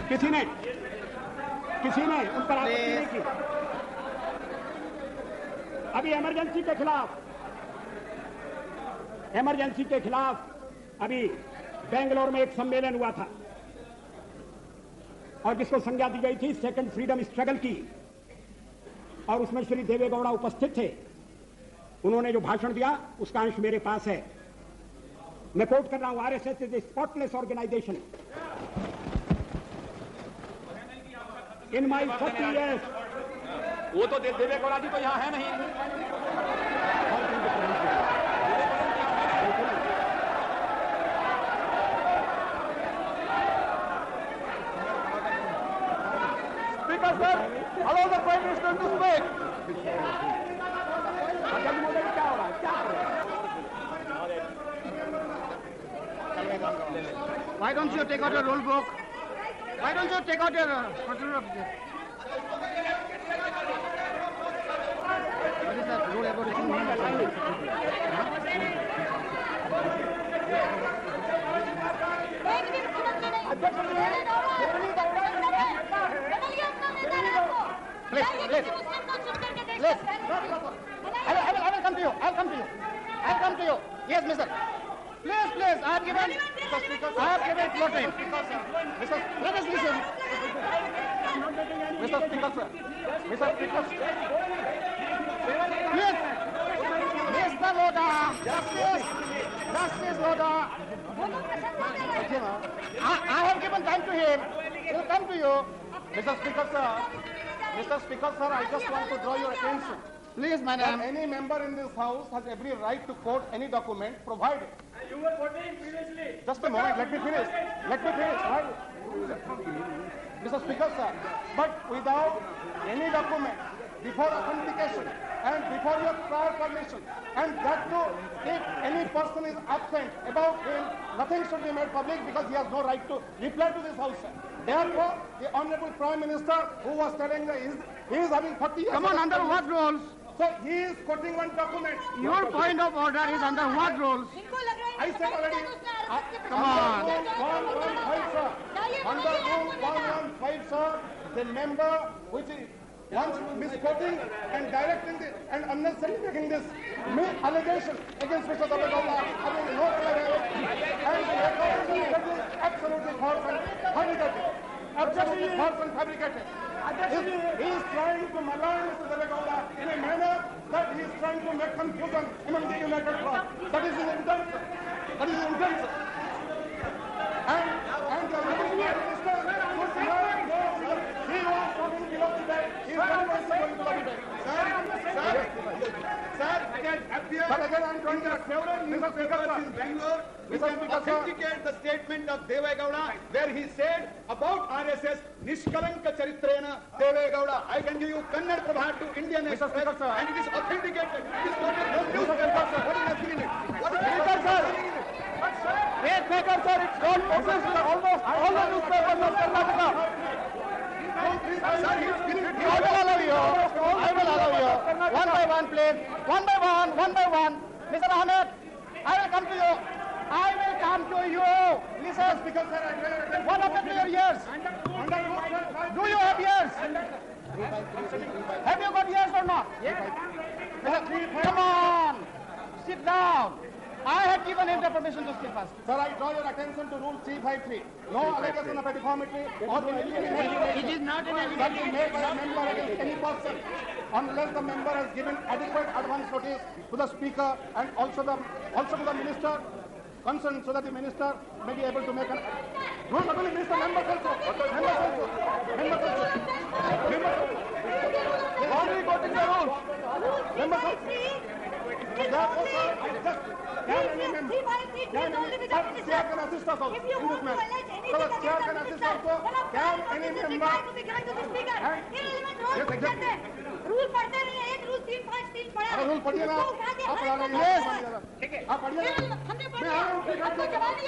किसी ने उन पर आपत्ति नहीं की। अभी इमरजेंसी के खिलाफ अभी बेंगलोर में एक सम्मेलन हुआ था और जिसको संज्ञा दी गई थी सेकंड फ्रीडम स्ट्रगल की, और उसमें श्री देवेगौड़ा उपस्थित थे। उन्होंने जो भाषण दिया उसका अंश मेरे पास है। मैं कोट कर रहा हूं, RSS is a spotless organization. In my 40 years, वो तो देवेगौड़ा जी तो यहाँ है नहीं। Speaker sir, allow the Prime Minister to speak. Why don't you take out your rule book? Why don't you take out your procedure? What is that rule about Please. I will come to you. I'll come to you. Yes, mister. Please. I have given floor time. Let us listen. Mr. Speaker, sir. Yes. Mr. Lodha. Justice Lodha. I have given time to him. He'll come to you. Mr. Speaker, sir, I just want to draw your attention. Please, madam. Any member in this house has every right to quote any document provided. You were quoting previously. Just a moment, let me finish. Right? Mr. Speaker, sir, but without any document, before authentication and before your prior permission, and that too, if any person is absent about him, nothing should be made public because he has no right to reply to this house, sir. Therefore, the Honorable Prime Minister, who was telling that he is having 40 years... Come on, under what rules? So, he is quoting one document. Your point of order is under what rules? I said already... Come on. 115, sir. Under Rule 115, sir, the member which is once misquoting and directing this and unnecessarily making this allegation against Mr. Davegaula having no relevance, and the recording is absolutely false and fabricated. He is trying to malign Mr. Davegaula in a manner that he is trying to make confusion among the United Front. That is his intent. And again I'm going to several newspapers in Bangalore which authenticate the statement of Deve Gowda where he said about RSS, Nishkalanka Charitrena Deve Gowda. I can give you Kannada Prabha to Indian Express and it is authenticated. It is quoted from newspapers. What is happening in it? What is happening in it? Yes, Speaker, sir, it's gone published in almost all the newspapers of Karnataka. I will allow you. One by one, please. One by one. Mr. Ahmed, I will come to you. Listen, Speaker, sir, what happened to your ears? Do you have ears? Have you got ears or not? Come on. Sit down. I have given him the permission to speak first. Sir, I draw your attention to Rule 353. No allegation of pettiformity or It is not an allegation made by a member against any person unless the member has given adequate advance notice to the Speaker and also to the Minister concerned so that the Minister may be able to make an... No, not only Minister, members also. Already got in the rules. Members also. Therefore, sir, I just... Chair can assist us also in this matter. So the chair can assist also. Can any member... Yes, exactly. Rule पढ़ते नहीं है, एक रूल 353 पढ़ा है। रूल पढ़िए ना, आप पढ़ा रहे हैं, ठीक है, आप पढ़िए ना, मैं आ रहा हूँ, ठीक है,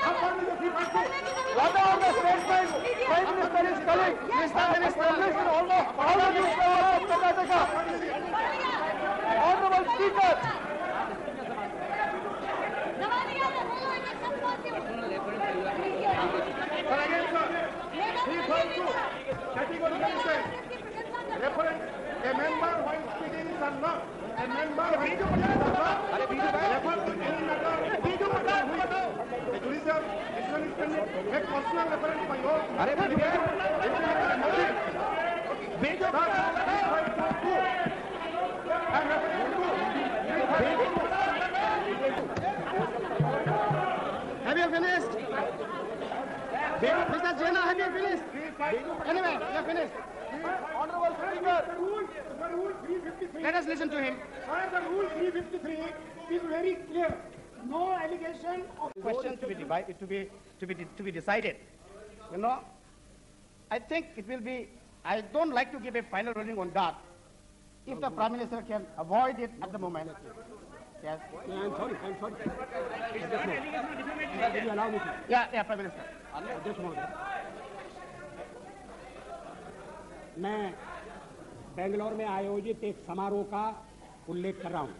आप पढ़ लीजिए 353। What are the statements? Prime Minister is calling. Mr. Minister, almost all of newspapers of Karnataka. Honorable Speaker. But again, sir, he goes to categorical mistake. Reference, a member while speaking is not. A member while speaking is not. Refer to any matter. The judicial decision is pending. Make personal reference by your... Have you finished? Mr. Jena, have you finished? Anyway, you have finished. Honorable Speaker, let us listen to him. Sir, the rule 353 is very clear. No allegation of... Questions to be decided. You know, I think it will be... I don't like to give a final ruling on that. If the Prime Minister can avoid it at the moment. Yes. I'm sorry. Will you allow me to? Yeah, Prime Minister. Just moment. मैं बेंगलोर में आयोजित एक समारोह का उल्लेख कर रहा हूं।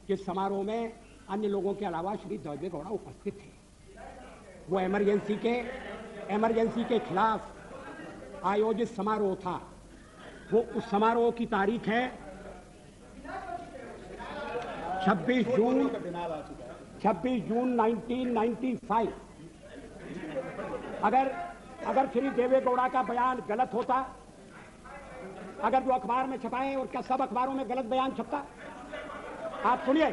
जिस समारोह में अन्य लोगों के अलावा श्री देवे गौड़ा उपस्थित थे। वो इमरजेंसी के खिलाफ आयोजित समारोह था। वो उस समारोह की तारीख है 26 जून 1995। अगर श्री देवे गौड़ा का बयान गलत होता, अगर जो अखबार में छपाए और क्या सब अखबारों में गलत बयान छपता? आप सुनिए।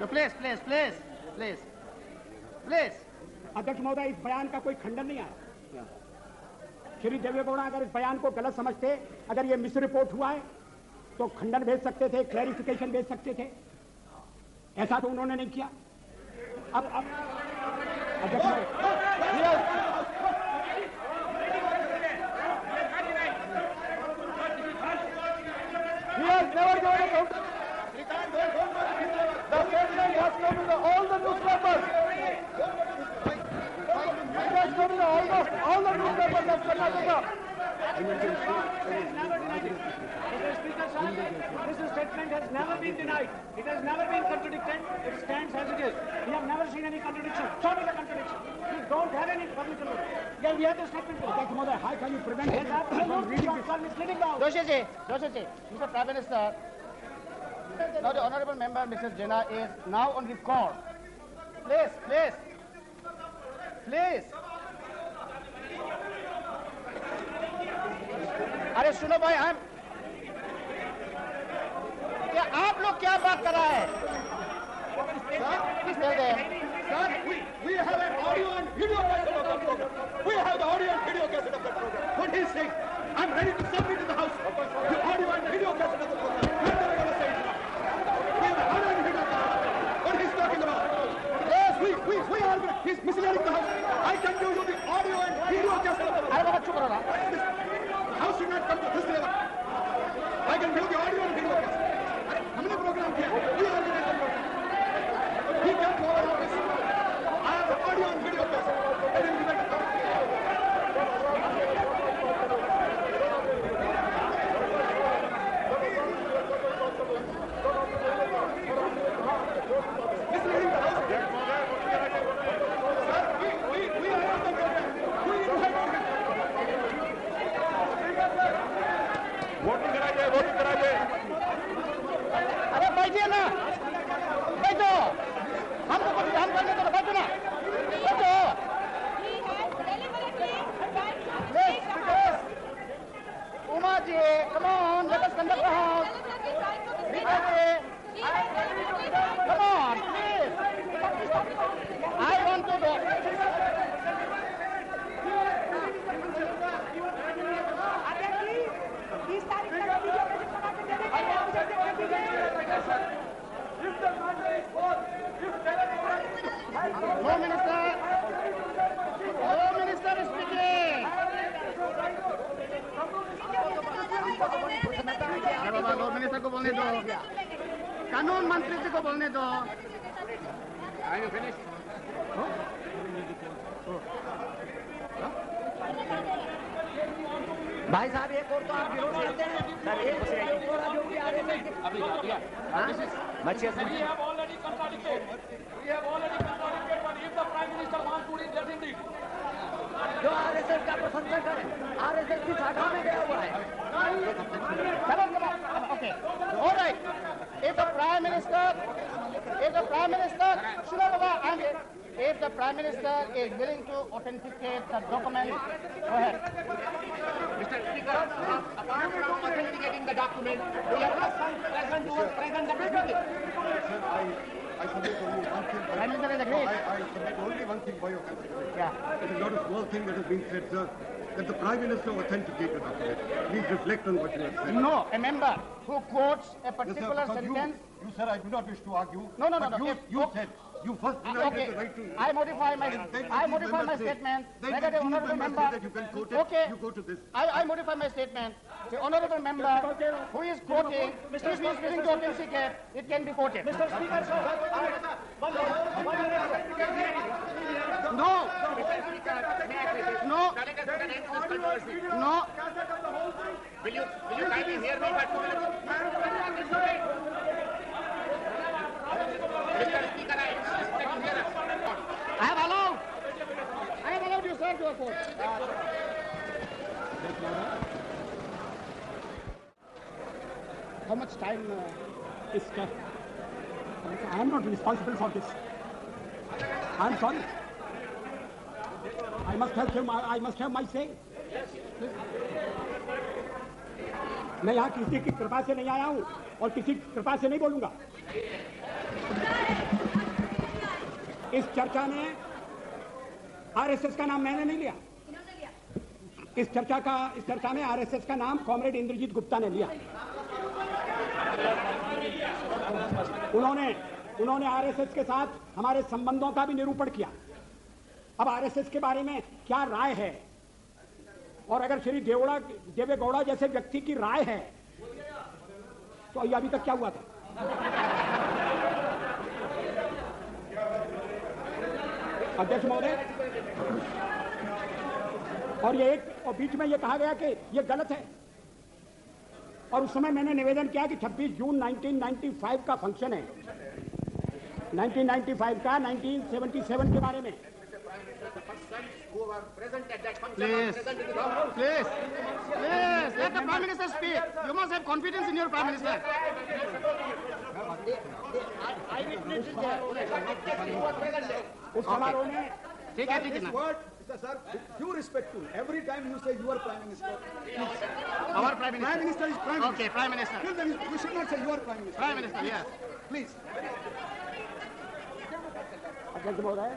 प्लीज। अध्यक्ष महोदय, इस बयान का कोई खंडन नहीं आया। श्री देवे गौड़ा अगर इस बयान को गलत समझते, अगर ये मिस रिपोर्ट हुआ है तो खंडन भेज सकते थे, क्लैरिफिकेशन भेज सकते थे। ऐसा तो उन्होंने नहीं किया। अब अध्यक्ष He has never given a count. The statement has come in all the newspapers. It has come in almost all the newspapers of Karnataka. This statement has never been denied. It has never been contradicted. It stands as it is. We have never seen any contradiction. Show me the contradiction. We don't have any permission. Yeah, we have the statement. how can you prevent him from reading this? Joshi, Mr. Prime Minister, now the Honorable Member, Mrs. Jena, is now on record. Please. अरे सुनो भाई, आप लोग क्या बात कर रहा है? Sir, we have an audio and video cassette of that program. We have the audio and video cassette of that program. What he is saying. I'm ready to submit to the House the audio and video cassette of the program. When are they going to say it? We have audio and video cassette. What he's talking about? Yes, we are. He's misleading the House. I can give you the audio and video cassette of the program. The House should not come to this level. I can give the audio and video cassette. हमने प्रोग्राम किया, we organize the program. He can't go around this. I have the audio and video cassette. I didn't give it to him. Misleading the House. Sir, we are the program. We invited him. Voting कराइए अरे बैठिए ना, बैठो, हमको कुछ काम करने दो, बैठो ना, बैठो। Uma ji, come on, let us conduct the house. Rita ji, come on, please. I want to go. No minister. No minister is speaking. बाबा, दो मिनिस्टर को बोलने दो, कानून मंत्री जी को बोलने दो। Are you finished? भाई साहब एक और तो आप विरोध करते हैं सर, एक और जो भी आ रहे थे अभी दिया बच्चे We have already contradicted. We have already contradicted, but if the Prime Minister wants to read, let him read. जो आरएसएस का प्रशंसा करे, आरएसएस की शाखा में गया हुआ है। Okay, all right. If the Prime Minister, सुनो बाबा, if the Prime Minister is willing to authenticate the document, go ahead. Mr. Speaker, apart from authenticating the document, we have present the document. I submit only one thing. Prime Minister is agreed. I submit only one thing by your consideration. Yeah. It is not a small thing that has been said, sir, that the Prime Minister authenticated the document. Please reflect on what you have said. No, a member who quotes a Yes, sir, particular because sentence. you, sir, I do not wish to argue. No. But you said, you first denied Okay, the right to... I modify my members say- statement. Then Whether the these honourable members member. say that you can quote it, Okay, you go to this. I modify my statement. The honourable member who is quoting, if he is willing to authenticate, it can be quoted. Mr. Speaker, sir. No. No. Will you kindly hear me for 2 minutes? Mr. Speaker, I insist that you hear us. I have allowed you, sir, to quote. How much time is kept? I am not responsible for this. I am sorry. I must have my say. मैं यहाँ किसी की कृपा से नहीं आया हूँ और किसी की कृपा से नहीं बोलूंगा। इस आरएसएस का नाम मैंने नहीं लिया। इस चर्चा में आरएसएस का नाम कॉमरेड इंद्रजीत गुप्ता ने लिया। उन्होंने आरएसएस के साथ हमारे संबंधों का भी निरूपण किया। अब आरएसएस के बारे में क्या राय है, और अगर श्री देवेगौड़ा जैसे व्यक्ति की राय है तो ये अभी तक क्या हुआ था? अध्यक्ष महोदय, और बीच में ये कहा गया कि ये गलत है, और उस समय मैंने निवेदन किया कि 26 जून 1995 का फंक्शन है, 1995 का 1977 के बारे में। Please, let the Prime Minister speak. You must have confidence in your Prime Minister. उस समारोह में ठीक है ना। Sir, due respect to every time you say your Prime Minister. Our Prime Minister. Prime Minister is Prime Minister. Okay, Prime Minister. Till then, you should not say your Prime Minister. Prime Minister, yes. Please. अध्यक्ष महोदय,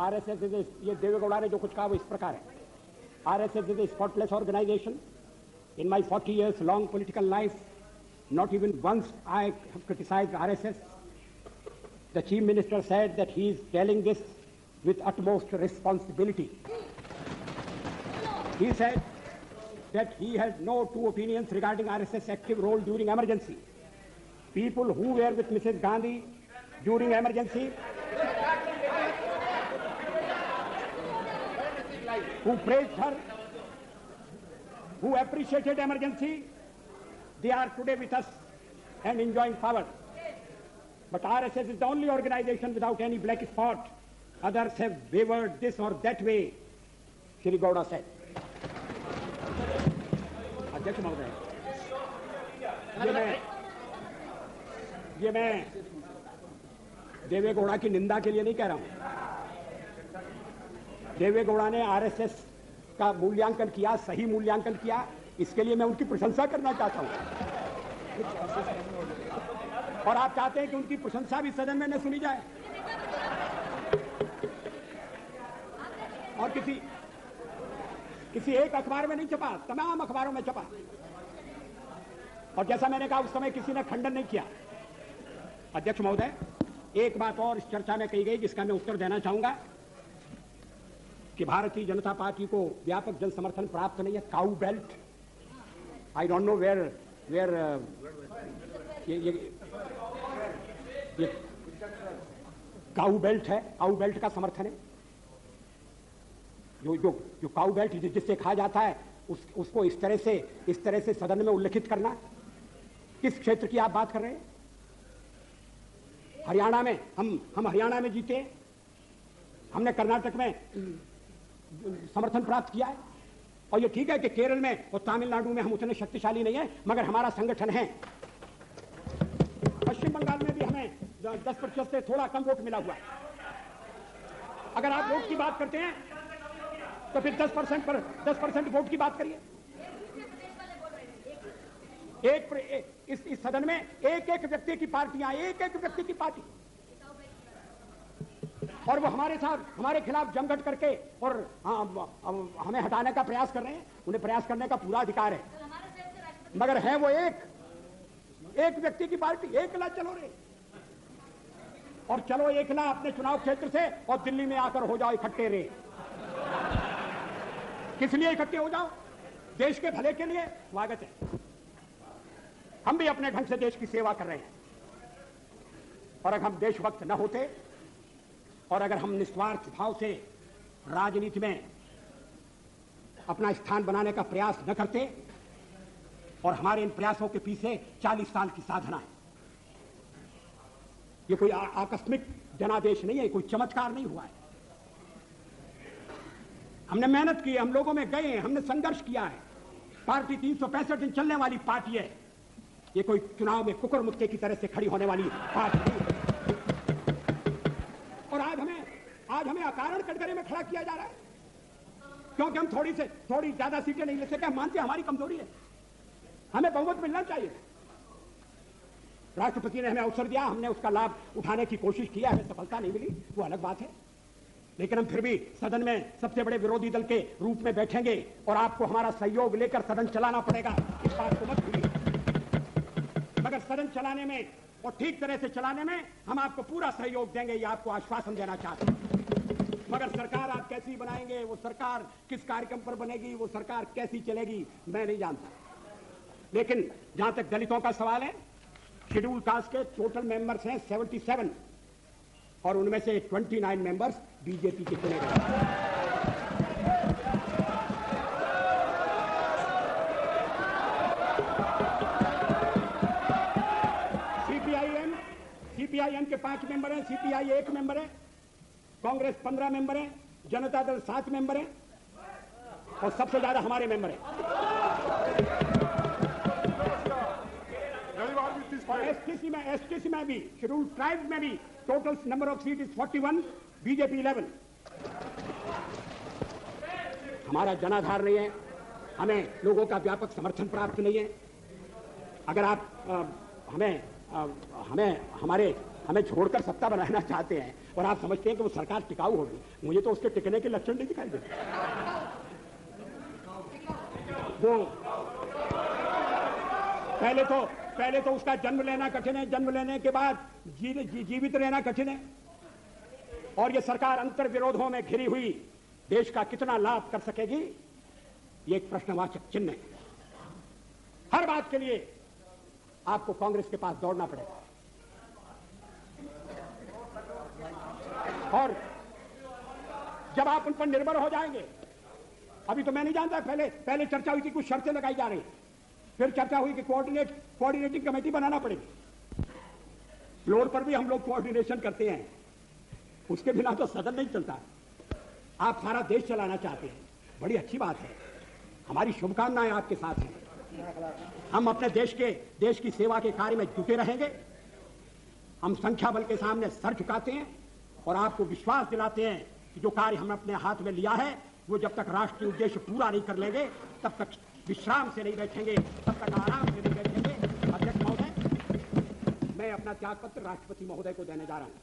आरएसएस ये देवेगौड़ा ने जो कुछ कहा वो इस प्रकार है। RSS is a spotless organization. In my 40 years long political life, not even once I have criticized RSS. The Chief Minister said that he is telling this with utmost responsibility. He said that he has no two opinions regarding RSS active role during emergency. People who were with Mrs. Gandhi during emergency, who praised her, who appreciated emergency, they are today with us and enjoying power. But RSS is the only organization without any black spot. Others have wavered this or that way, Shri Gowda said. अध्यक्ष महोदय, ये मैं देवे गौड़ा की निंदा के लिए नहीं कह रहा हूं। देवे गौड़ा ने आरएसएस का मूल्यांकन किया, सही मूल्यांकन किया, इसके लिए मैं उनकी प्रशंसा करना चाहता हूं। और आप चाहते हैं कि उनकी प्रशंसा भी सदन में न सुनी जाए और किसी एक अखबार में नहीं छपा, तमाम अखबारों में छपा। और जैसा मैंने कहा उस समय किसी ने खंडन नहीं किया। अध्यक्ष महोदय, एक बात और इस चर्चा में कही गई जिसका मैं उत्तर देना चाहूंगा कि भारतीय जनता पार्टी को व्यापक जन समर्थन प्राप्त नहीं है। Cow belt, I don't know where ये काऊ बेल्ट है, काऊ बेल्ट का समर्थन है। जो काऊ बेल्ट जिससे कहा जाता है उसको इस तरह से सदन में उल्लेखित करना, किस क्षेत्र की आप बात कर रहे हैं? हरियाणा में हम हरियाणा में जीते, हमने कर्नाटक में समर्थन प्राप्त किया है। और ये ठीक है कि केरल में और तमिलनाडु में हम उतने शक्तिशाली नहीं है, मगर हमारा संगठन है। पश्चिम बंगाल में भी हमें 10% से थोड़ा कम वोट मिला हुआ है। अगर आप वोट की बात करते हैं तो फिर 10% वोट की बात करिए। इस सदन में एक व्यक्ति की पार्टियां, एक व्यक्ति की पार्टी, और वो हमारे साथ हमारे खिलाफ जमघट करके और हमें हटाने का प्रयास कर रहे हैं। उन्हें प्रयास करने का पूरा अधिकार है, मगर है वो एक व्यक्ति की पार्टी। एकला चलो रे, और चलो एकला अपने चुनाव क्षेत्र से और दिल्ली में आकर हो जाओ इकट्ठे रे। किस लिए इकट्ठे हो जाओ? देश के भले के लिए। स्वागत है, हम भी अपने ढंग से देश की सेवा कर रहे हैं। और अगर हम देशभक्त न होते और अगर हम निस्वार्थ भाव से राजनीति में अपना स्थान बनाने का प्रयास न करते, और हमारे इन प्रयासों के पीछे 40 साल की साधना है। ये कोई आकस्मिक जनादेश नहीं है, कोई चमत्कार नहीं हुआ है। हमने मेहनत की, हम लोगों में गए, हमने संघर्ष किया है। पार्टी 365 दिन चलने वाली पार्टी है। ये कोई चुनाव में कुकुर मुक्के की तरह से खड़ी होने वाली पार्टी नहीं है। और आज हमें अकारण कटघरे में खड़ा किया जा रहा है क्योंकि हम थोड़ी ज्यादा सीटें नहीं ले सके। हम मानते हैं हमारी कमजोरी है, हमें बहुमत मिलना चाहिए। राष्ट्रपति ने हमें अवसर दिया, हमने उसका लाभ उठाने की कोशिश किया, हमें सफलता नहीं मिली, वो अलग बात है। लेकिन हम फिर भी सदन में सबसे बड़े विरोधी दल के रूप में बैठेंगे और आपको हमारा सहयोग लेकर सदन चलाना पड़ेगा, इस बात को मत भूलिए। मगर सदन चलाने में और ठीक तरह से चलाने में हम आपको पूरा सहयोग देंगे, ये आपको आश्वासन देना चाहते हैं। मगर सरकार आप कैसी बनाएंगे, वो सरकार किस कार्यक्रम पर बनेगी, वो सरकार कैसी चलेगी, मैं नहीं जानता। लेकिन जहां तक दलितों का सवाल है, शेड्यूल कास्ट के टोटल मेंबर्स हैं 77 और उनमें से 29 मेंबर्स बीजेपी के चुने गए। सीपीआईएम के 5 मेंबर हैं, सीपीआई 1 मेंबर है, कांग्रेस 15 मेंबर है, जनता दल 7 मेंबर है और सबसे ज्यादा हमारे मेंबर हैं। एसटीसी में भी, शेड्यूल ट्राइब्स में भी total number of seat is 41, BJP 11। हमारा जनाधार नहीं है, हमें लोगों का व्यापक समर्थन प्राप्त नहीं है। अगर आप हमें छोड़कर सत्ता बनाना चाहते हैं और आप समझते हैं कि वो सरकार टिकाऊ होगी, मुझे तो उसके टिकने के लक्षण नहीं दिखाई देते। वो पहले तो उसका जन्म लेना कठिन है, जन्म लेने के बाद जीवित रहना कठिन है। और ये सरकार अंतर विरोधों में घिरी हुई देश का कितना लाभ कर सकेगी, ये एक प्रश्नवाचक चिन्ह है। हर बात के लिए आपको कांग्रेस के पास दौड़ना पड़ेगा। और जब आप उन पर निर्भर हो जाएंगे, अभी तो मैं नहीं जानता, पहले चर्चा हुई कि कुछ शर्तें लगाई जा रही, फिर चर्चा हुई कि कोऑर्डिनेटिंग कमेटी बनाना पड़ेगी। फ्लोर पर भी हम लोग कोऑर्डिनेशन करते हैं, उसके बिना तो सदन नहीं चलता। आप सारा देश चलाना चाहते हैं, बड़ी अच्छी बात है, हमारी शुभकामनाएं आपके साथ हैं। हम अपने देश की सेवा के कार्य में जुटे रहेंगे। हम संख्या बल के सामने सर झुकाते हैं और आपको विश्वास दिलाते हैं कि जो कार्य हम अपने हाथ में लिया है, वो जब तक राष्ट्रीय उद्देश्य पूरा नहीं कर लेंगे, तब तक विश्राम से नहीं बैठेंगे, तब तक आराम से नहीं बैठेंगे। अध्यक्ष महोदय, मैं अपना त्यागपत्र राष्ट्रपति महोदय को देने जा रहा हूं।